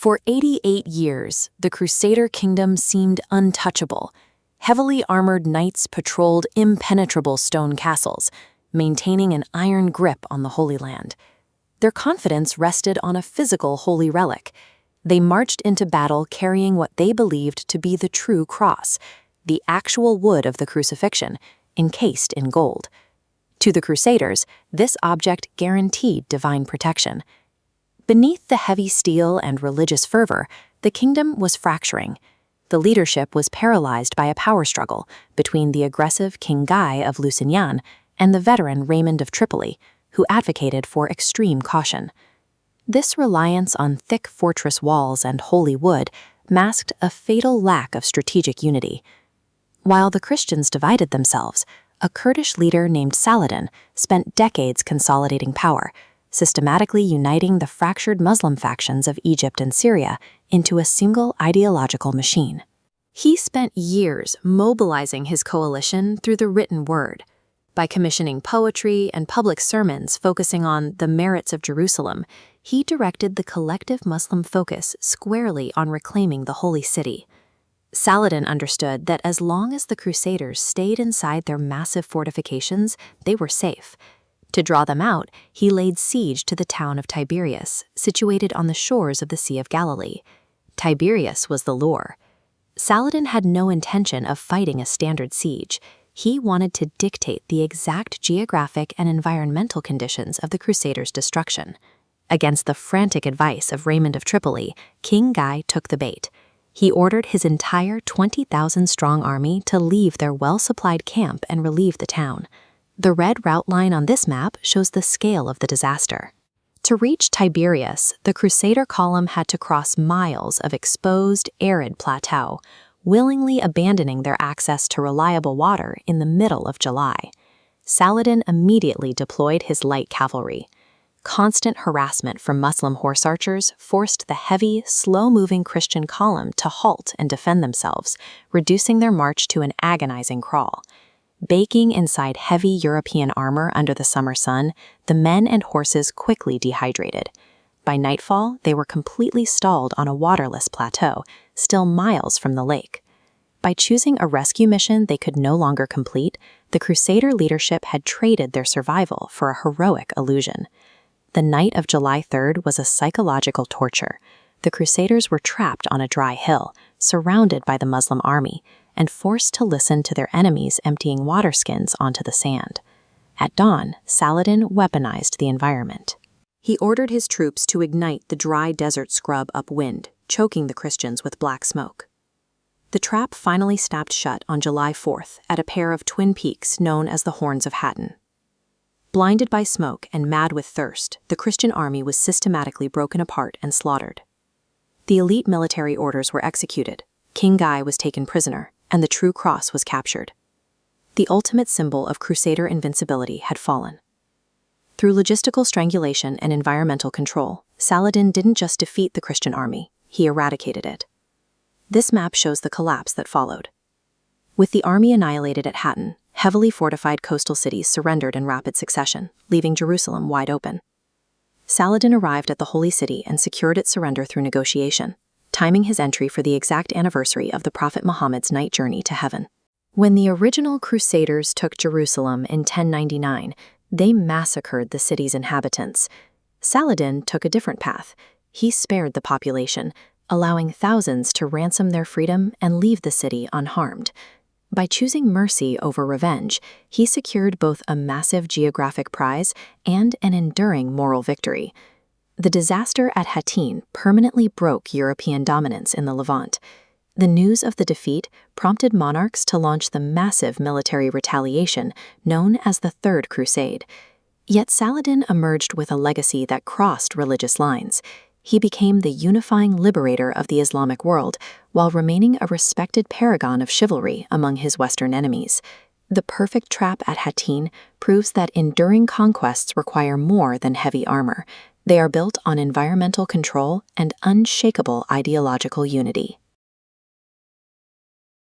For 88 years, the Crusader kingdom seemed untouchable. Heavily armored knights patrolled impenetrable stone castles, maintaining an iron grip on the Holy Land. Their confidence rested on a physical holy relic. They marched into battle carrying what they believed to be the true cross, the actual wood of the crucifixion, encased in gold. To the Crusaders, this object guaranteed divine protection. Beneath the heavy steel and religious fervor, the kingdom was fracturing. The leadership was paralyzed by a power struggle between the aggressive King Guy of Lusignan and the veteran Raymond of Tripoli, who advocated for extreme caution. This reliance on thick fortress walls and holy wood masked a fatal lack of strategic unity. While the Christians divided themselves, a Kurdish leader named Saladin spent decades consolidating power, systematically uniting the fractured Muslim factions of Egypt and Syria into a single ideological machine. He spent years mobilizing his coalition through the written word. By commissioning poetry and public sermons focusing on the merits of Jerusalem, he directed the collective Muslim focus squarely on reclaiming the Holy City. Saladin understood that as long as the Crusaders stayed inside their massive fortifications, they were safe. To draw them out, he laid siege to the town of Tiberias, situated on the shores of the Sea of Galilee. Tiberias was the lure. Saladin had no intention of fighting a standard siege. He wanted to dictate the exact geographic and environmental conditions of the Crusaders' destruction. Against the frantic advice of Raymond of Tripoli, King Guy took the bait. He ordered his entire 20,000-strong army to leave their well-supplied camp and relieve the town. The red route line on this map shows the scale of the disaster. To reach Tiberias, the Crusader column had to cross miles of exposed, arid plateau, willingly abandoning their access to reliable water in the middle of July. Saladin immediately deployed his light cavalry. Constant harassment from Muslim horse archers forced the heavy, slow-moving Christian column to halt and defend themselves, reducing their march to an agonizing crawl. Baking inside heavy European armor under the summer sun, the men and horses quickly dehydrated. By nightfall, they were completely stalled on a waterless plateau, still miles from the lake. By choosing a rescue mission they could no longer complete, the Crusader leadership had traded their survival for a heroic illusion. The night of July 3rd was a psychological torture. The Crusaders were trapped on a dry hill, surrounded by the Muslim army, and forced to listen to their enemies emptying water skins onto the sand. At dawn, Saladin weaponized the environment. He ordered his troops to ignite the dry desert scrub upwind, choking the Christians with black smoke. The trap finally snapped shut on July 4th at a pair of twin peaks known as the Horns of Hattin. Blinded by smoke and mad with thirst, the Christian army was systematically broken apart and slaughtered. The elite military orders were executed, King Guy was taken prisoner, and the true cross was captured. The ultimate symbol of Crusader invincibility had fallen. Through logistical strangulation and environmental control, Saladin didn't just defeat the Christian army, he eradicated it. This map shows the collapse that followed. With the army annihilated at Hattin, heavily fortified coastal cities surrendered in rapid succession, leaving Jerusalem wide open. Saladin arrived at the Holy City and secured its surrender through negotiation, timing his entry for the exact anniversary of the Prophet Muhammad's night journey to heaven. When the original Crusaders took Jerusalem in 1099, they massacred the city's inhabitants. Saladin took a different path. He spared the population, allowing thousands to ransom their freedom and leave the city unharmed. By choosing mercy over revenge, he secured both a massive geographic prize and an enduring moral victory. The disaster at Hattin permanently broke European dominance in the Levant. The news of the defeat prompted monarchs to launch the massive military retaliation known as the Third Crusade. Yet Saladin emerged with a legacy that crossed religious lines. He became the unifying liberator of the Islamic world, while remaining a respected paragon of chivalry among his Western enemies. The perfect trap at Hattin proves that enduring conquests require more than heavy armor. They are built on environmental control and unshakable ideological unity.